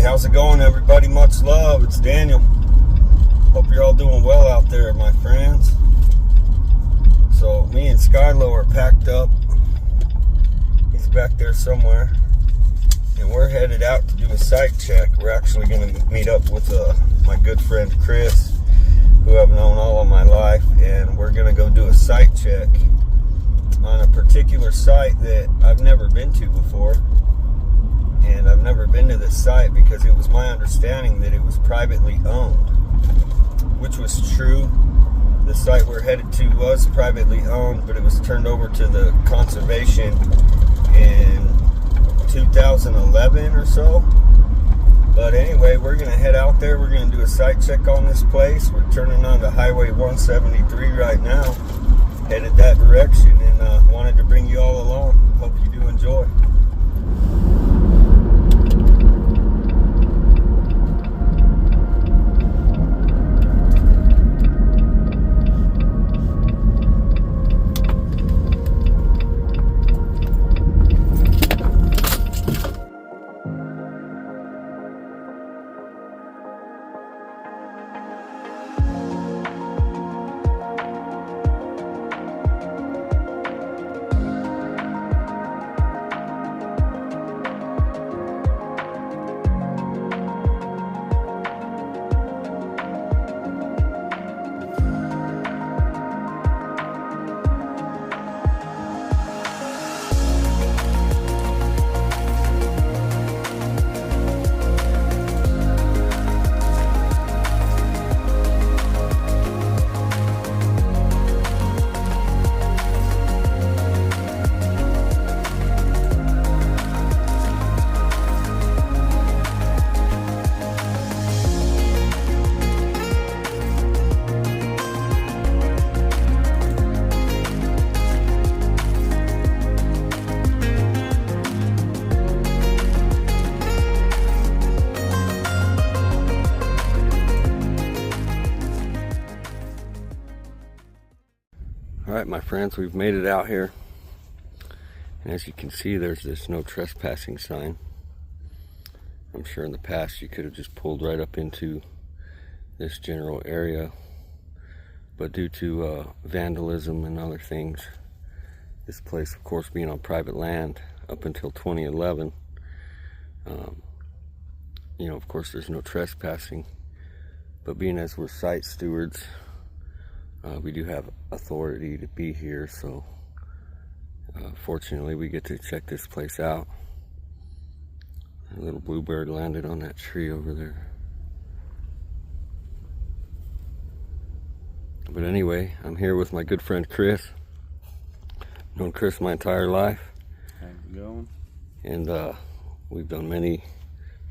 how's it going, everybody? Much love. It's Daniel. Hope you're all doing well out there, my friends. So me and Skylo are packed up. He's back there somewhere, and we're headed out to do a site check. We're actually going to meet up with my good friend Chris, who I've known all of my life, and we're going to go do a site check on a particular site that I've never been to before. And I've never been to this site because it was my understanding that it was privately owned, which was true. The site we're headed to was privately owned, but it was turned over to the conservation in 2011 or so. But anyway, we're going to head out there. We're going to do a site check on this place. We're turning onto Highway 173 right now, headed that direction, and wanted to bring you all along. Hope you do enjoy. Alright, my friends, we've made it out here, and as you can see, there's this no trespassing sign. I'm sure in the past you could have just pulled right up into this general area, but due to vandalism and other things, this place, of course, being on private land up until 2011, of course there's no trespassing, but being as we're site stewards, we do have authority to be here, so fortunately we get to check this place out. A little bluebird landed on that tree over there. But anyway, I'm here with my good friend Chris. Known Chris my entire life. How's it going? And we've done many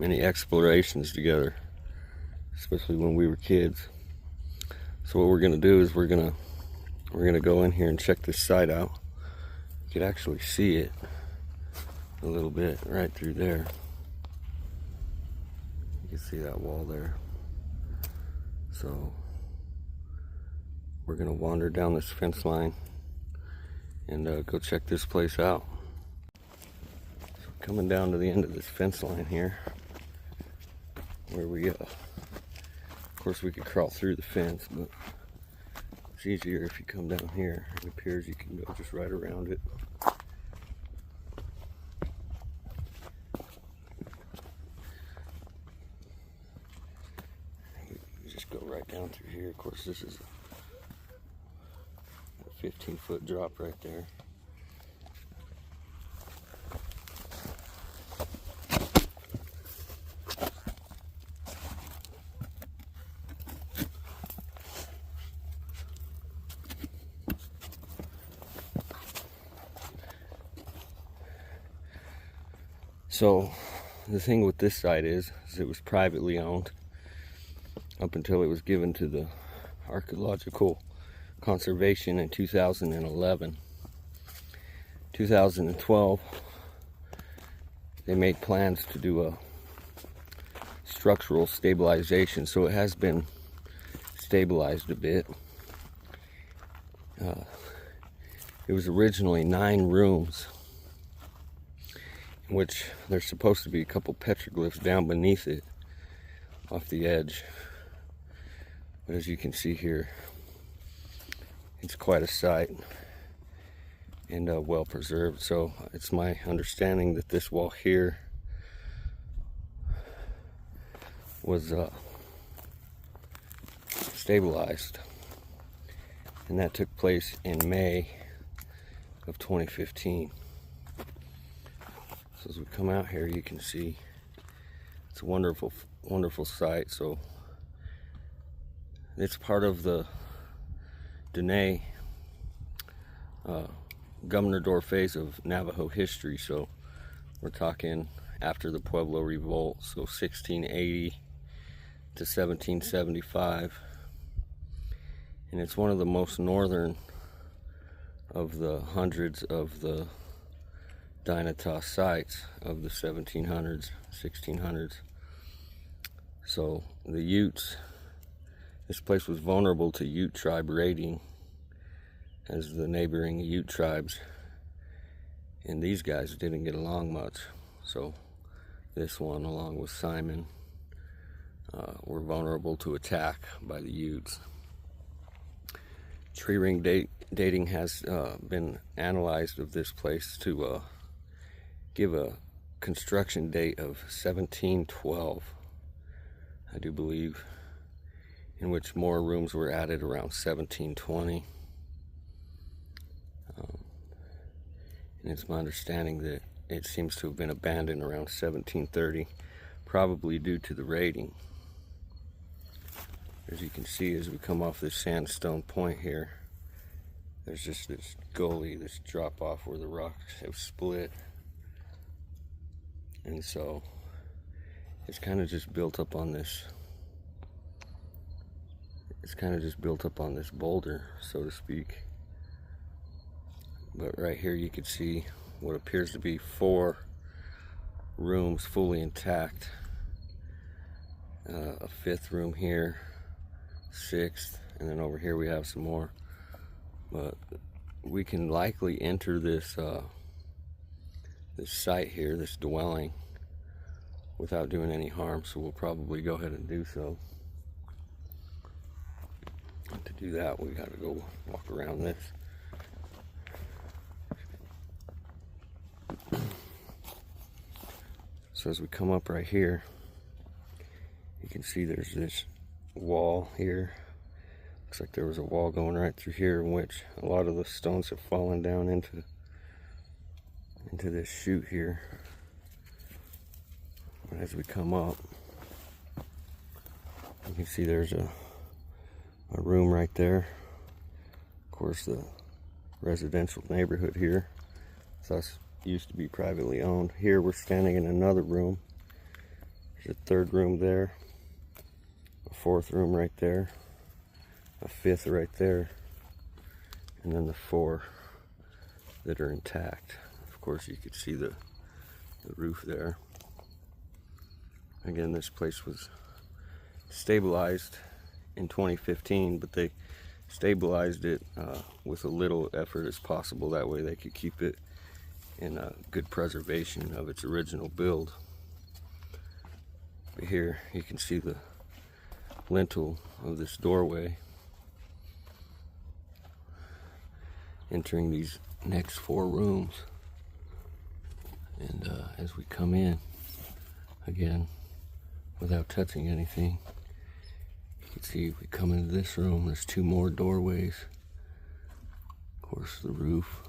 explorations together, especially when we were kids. So what we're gonna do is we're gonna go in here and check this site out. You can actually see it a little bit right through there. You can see that wall there. So we're gonna wander down this fence line and go check this place out. So coming down to the end of this fence line here, where we of course we could crawl through the fence, but it's easier if you come down here. It appears you can go just right around it. You just go right down through here. Of course, this is a 15-foot drop right there. So the thing with this site is it was privately owned up until it was given to the Archaeological Conservation in 2011. 2012, they made plans to do a structural stabilization, so it has been stabilized a bit. It was originally 9 rooms, which there's supposed to be a couple petroglyphs down beneath it, off the edge. But as you can see here, it's quite a sight and well preserved. So it's my understanding that this wall here was stabilized, and that took place in May of 2015. So as we come out here, you can see it's a wonderful, wonderful sight. So it's part of the Dene governor phase of Navajo history. So we're talking after the Pueblo Revolt, so 1680 to 1775, and it's one of the most northern of the hundreds of the Dinatas sites of the 1700s, 1600s. So the Utes, this place was vulnerable to Ute tribe raiding, as the neighboring Ute tribes and these guys didn't get along much. So this one, along with Simon, were vulnerable to attack by the Utes. Tree ring dating has been analyzed of this place to give a construction date of 1712, I do believe, in which more rooms were added around 1720. And it's my understanding that it seems to have been abandoned around 1730, probably due to the raiding. As you can see, as we come off this sandstone point here, there's just this gully, this drop off where the rocks have split. And so it's kind of just built up on this, boulder, so to speak. But right here you can see what appears to be 4 rooms fully intact. A 5th room here, 6th, and then over here we have some more. But we can likely enter this this site here, this dwelling, without doing any harm, so we'll probably go ahead and do so. And to do that, we gotta go walk around this. So as we come up right here, you can see there's this wall here. Looks like there was a wall going right through here, in which a lot of the stones have fallen down into this chute here. But as we come up, you can see there's a room right there. Of course, the residential neighborhood here, thus used to be privately owned. Here we're standing in another room. There's a 3rd room there, a 4th room right there, a 5th right there, and then the 4 that are intact. Of course, you could see the roof there. Again, this place was stabilized in 2015, but they stabilized it with a little effort as possible. That way they could keep it in good preservation of its original build. But here you can see the lintel of this doorway entering these next 4 rooms. And as we come in, again, without touching anything, you can see if we come into this room, there's 2 more doorways. Of course, the roof.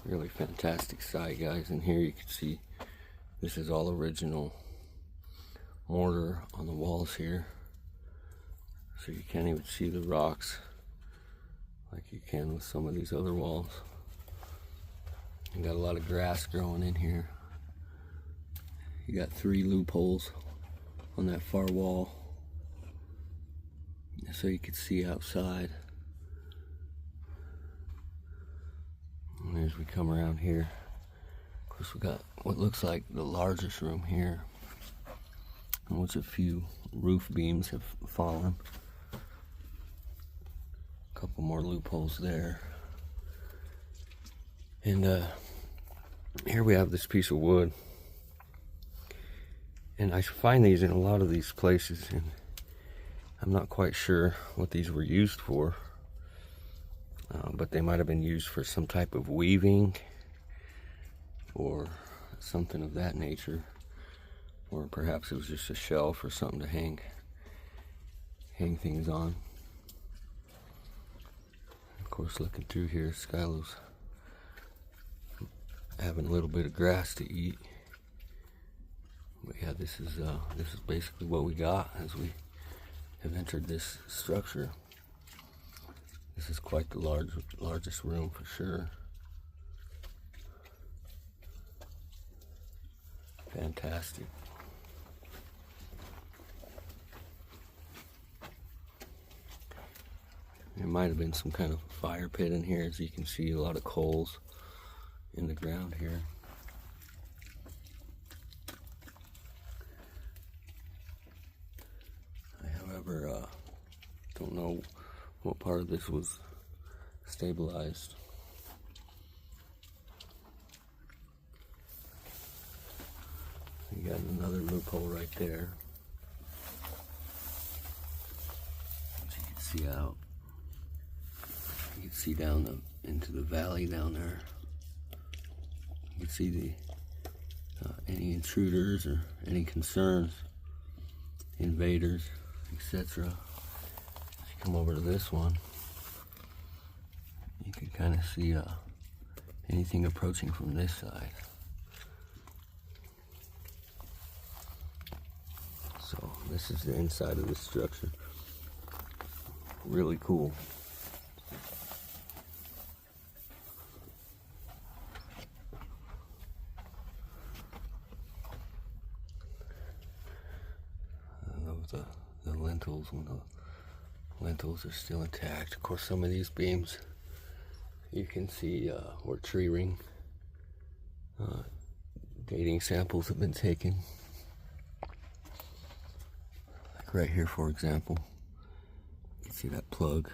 Really fantastic sight, guys. And here you can see this is all original mortar on the walls here, so you can't even see the rocks like you can with some of these other walls. You got a lot of grass growing in here. You got 3 loopholes on that far wall, so you can see outside. And as we come around here, of course, we got what looks like the largest room here, in which a few roof beams have fallen. A couple more loopholes there. And here we have this piece of wood. And I find these in a lot of these places, and I'm not quite sure what these were used for. But they might have been used for some type of weaving or something of that nature. Or perhaps it was just a shelf or something to hang things on. Of course, looking through here, Skylo's having a little bit of grass to eat. But yeah, this is basically what we got as we have entered this structure. This is quite the largest room for sure. Fantastic. There might have been some kind of fire pit in here, as you can see a lot of coals in the ground here. I, however, don't know what part of this was stabilized. You got another loophole right there. As you can see out. You can see down into the valley down there. You can see the any intruders or any concerns, invaders, etc. If you come over to this one, you can kind of see anything approaching from this side. So this is the inside of this structure. Really cool. The lintels, when the lintels are still intact. Of course, some of these beams you can see where tree ring dating samples have been taken. Like right here, for example, you can see that plug.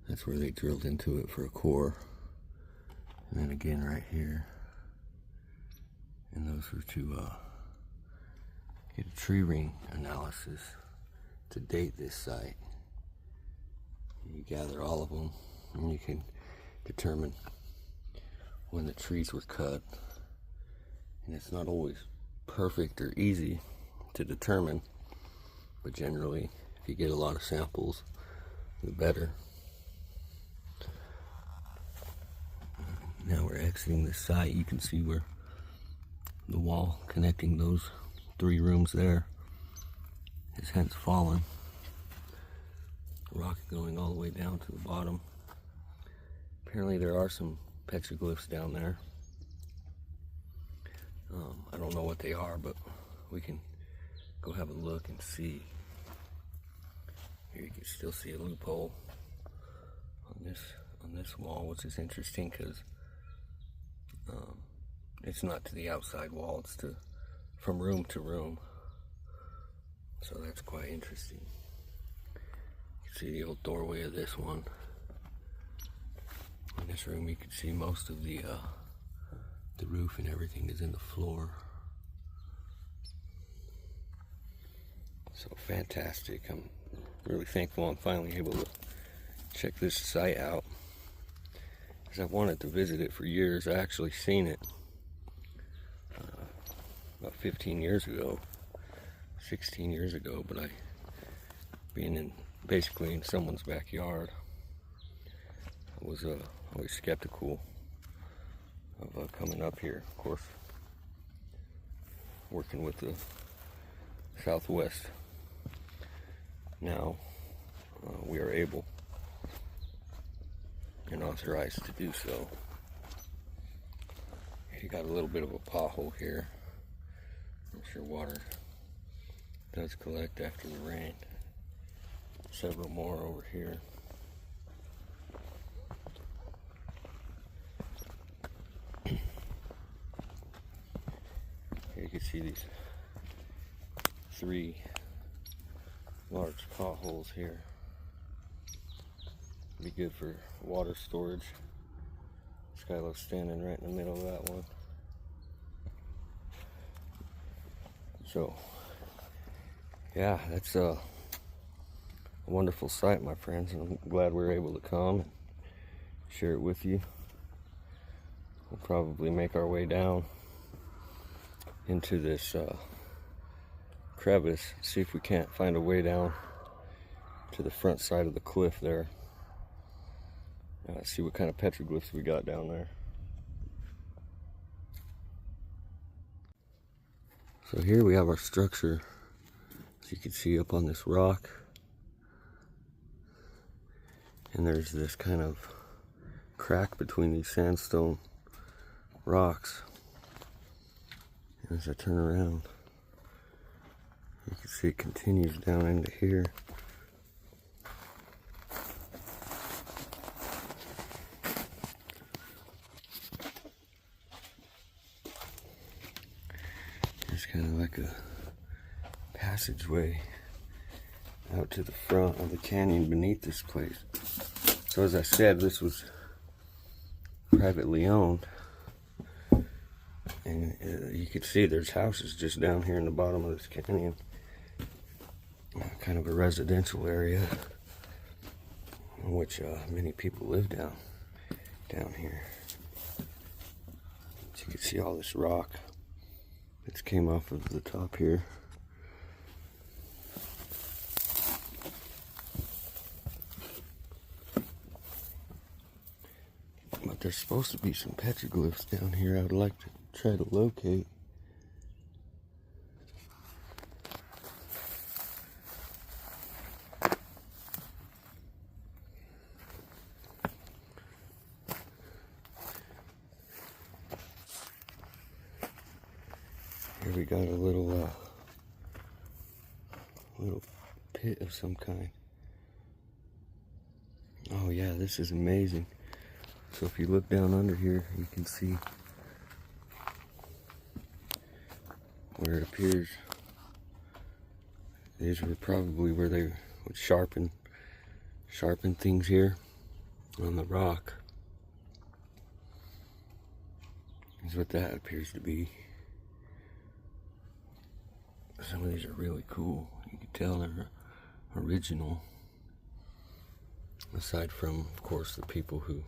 That's where they drilled into it for a core. And then again right here. And those were to get a tree ring analysis to date this site. You gather all of them and you can determine when the trees were cut. And it's not always perfect or easy to determine, but generally if you get a lot of samples, the better. Now we're exiting the site. You can see where the wall connecting those 3 rooms there has hence fallen. Rock going all the way down to the bottom. Apparently there are some petroglyphs down there. I don't know what they are, but we can go have a look and see. Here you can still see a loophole on this wall, which is interesting because it's not to the outside wall, it's from room to room. So that's quite interesting. You can see the old doorway of this one. In this room you can see most of the roof and everything is in the floor. So fantastic. I'm really thankful I'm finally able to check this site out, because I've wanted to visit it for years. I actually seen it about 15 years ago, 16 years ago, but being basically in someone's backyard, I was always skeptical of coming up here. Of course, working with the Southwest now, we are able and authorized to do so. You got a little bit of a pothole here. I'm sure water does collect after the rain. Several more over here. Here you can see these 3 large potholes here. Be good for water storage. It's Skylar's standing right in the middle of that one. So, yeah, that's a wonderful sight, my friends, and I'm glad we were able to come and share it with you. We'll probably make our way down into this crevice, see if we can't find a way down to the front side of the cliff there. See what kind of petroglyphs we got down there. So here we have our structure, as you can see up on this rock. And there's this kind of crack between these sandstone rocks. And as I turn around, you can see it continues down into here. There's kind of like a passageway out to the front of the canyon beneath this place. So as I said, this was privately owned, and you can see there's houses just down here in the bottom of this canyon. Kind of a residential area in which many people live down here. So you can see all this rock that's came off of the top here. But there's supposed to be some petroglyphs down here I would like to try to locate. Here we got a little pit of some kind. Oh yeah, this is amazing. So if you look down under here, you can see where it appears. These were probably where they would sharpen things here on the rock. Is what that appears to be. Some of these are really cool. You can tell they're original. Aside from, of course, the people who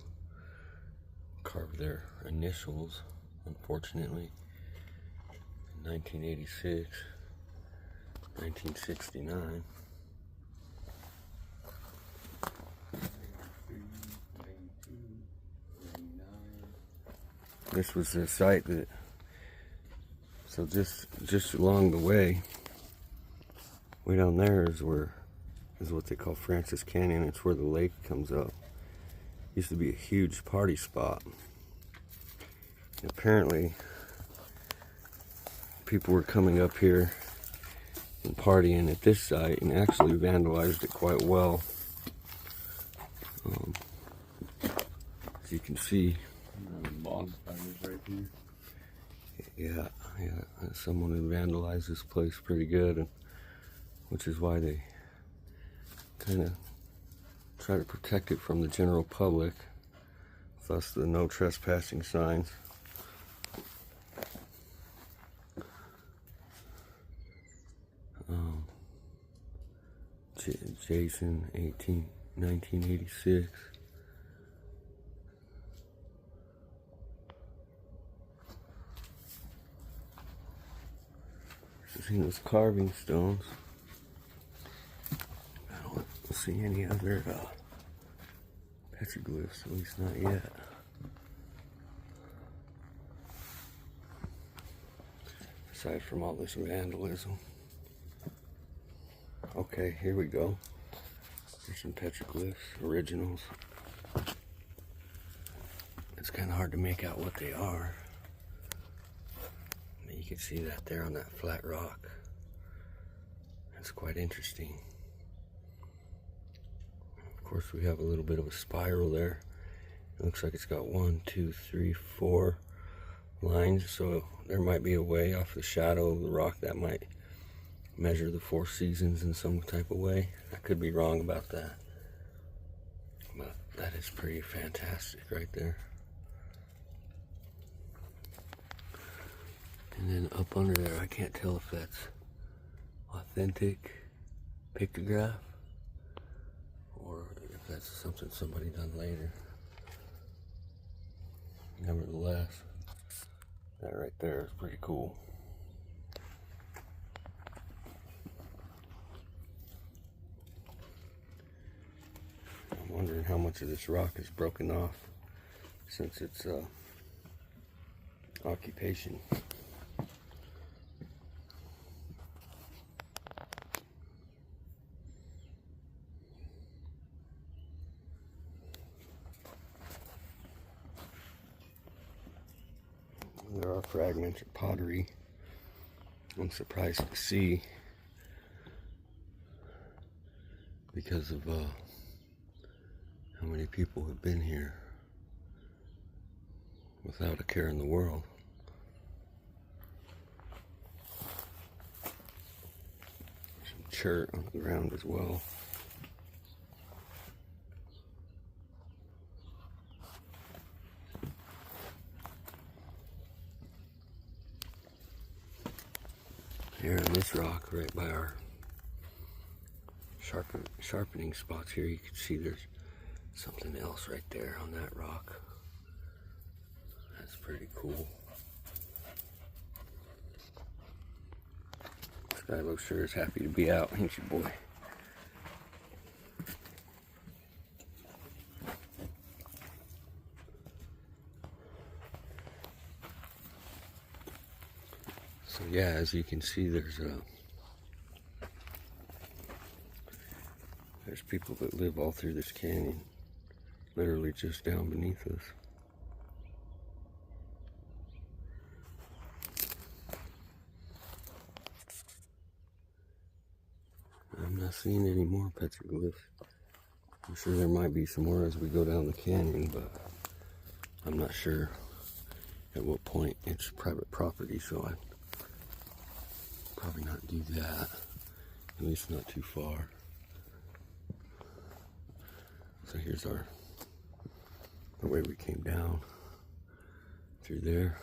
carved their initials, unfortunately, in 1986, 1969. This was the site that, so just along the way down there is what they call Francis Canyon. It's where the lake comes up. Used to be a huge party spot. And apparently, people were coming up here and partying at this site and actually vandalized it quite well. As you can see, right here. Yeah, someone had vandalized this place pretty good, and which is why they kind of try to protect it from the general public, thus the no trespassing signs. Jason, 1986. See those carving stones. I don't see any other petroglyphs, at least not yet. Aside from all this vandalism. Okay, here we go. There's some petroglyphs, originals. It's kind of hard to make out what they are. You can see that there on that flat rock. That's quite interesting. Of course, we have a little bit of a spiral there. It looks like it's got 1, 2, 3, 4 lines, so there might be a way off the shadow of the rock that might measure the 4 seasons in some type of way. I could be wrong about that, but that is pretty fantastic right there. then up under there, I can't tell if that's authentic pictograph or if that's something somebody done later. Nevertheless, that right there is pretty cool. I'm wondering how much of this rock is broken off since it's occupation. There are fragments of pottery I'm surprised to see because of how many people have been here without a care in the world. Some chert on the ground as well. Here on this rock, right by our sharpening spots here, you can see there's something else right there on that rock. That's pretty cool. Skylo sure is happy to be out, ain't you, boy? So yeah, as you can see, there's people that live all through this canyon, literally just down beneath us. I'm not seeing any more petroglyphs. I'm sure there might be some more as we go down the canyon, but I'm not sure at what point. It's private property, so I'd probably not do that, at least not too far. So here's the way we came down through there.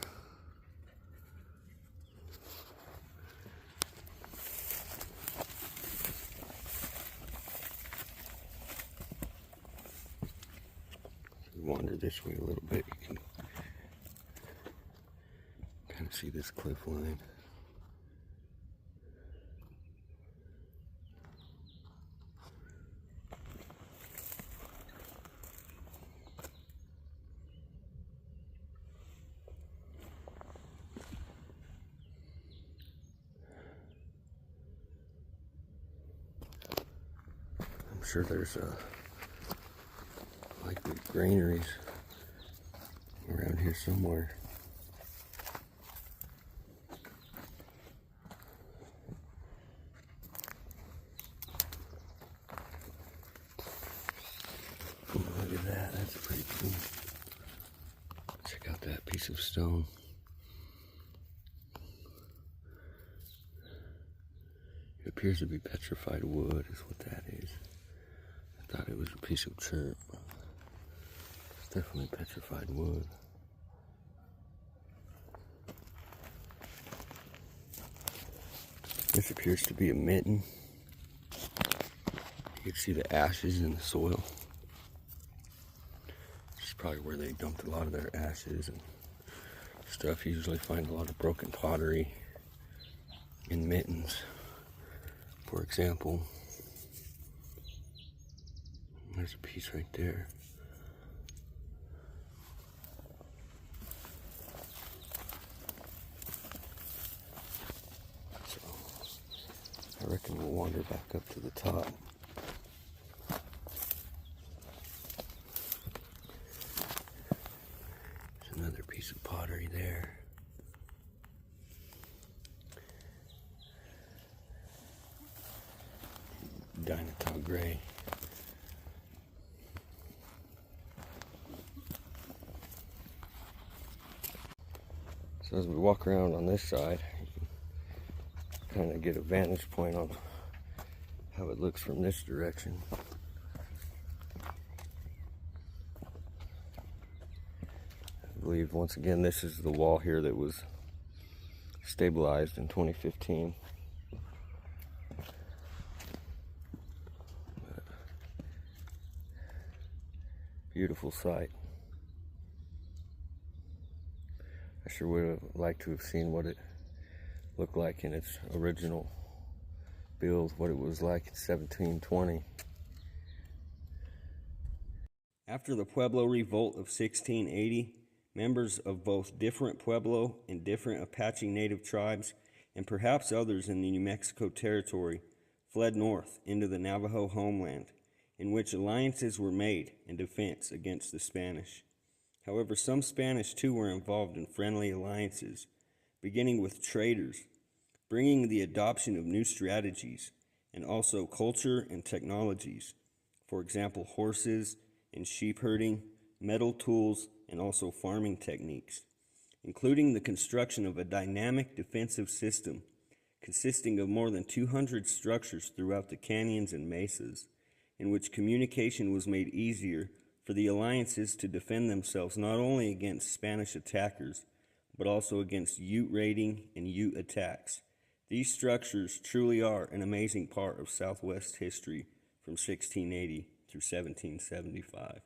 If you wander this way a little bit, you can kind of see this cliff line. I'm sure there's likely granaries around here somewhere. Look at that, that's pretty cool. Check out that piece of stone. It appears to be petrified wood is what that is. I thought it was a piece of chert, but it's definitely petrified wood. This appears to be a mitten. You can see the ashes in the soil. This is probably where they dumped a lot of their ashes and stuff. You usually find a lot of broken pottery in mittens, for example. There's a piece right there. So I reckon we'll wander back up to the top. There's another piece of pottery there. Dinotaur gray. So as we walk around on this side, you can kind of get a vantage point on how it looks from this direction. I believe once again this is the wall here that was stabilized in 2015. Beautiful sight. I sure would have liked to have seen what it looked like in its original build, what it was like in 1720. After the Pueblo Revolt of 1680, members of both different Pueblo and different Apache native tribes, and perhaps others in the New Mexico territory, fled north into the Navajo homeland, in which alliances were made in defense against the Spanish. However, some Spanish too were involved in friendly alliances, beginning with traders, bringing the adoption of new strategies and also culture and technologies, for example, horses and sheep herding, metal tools, and also farming techniques, including the construction of a dynamic defensive system consisting of more than 200 structures throughout the canyons and mesas, in which communication was made easier for the alliances to defend themselves not only against Spanish attackers, but also against Ute raiding and Ute attacks. These structures truly are an amazing part of Southwest history from 1680 through 1775.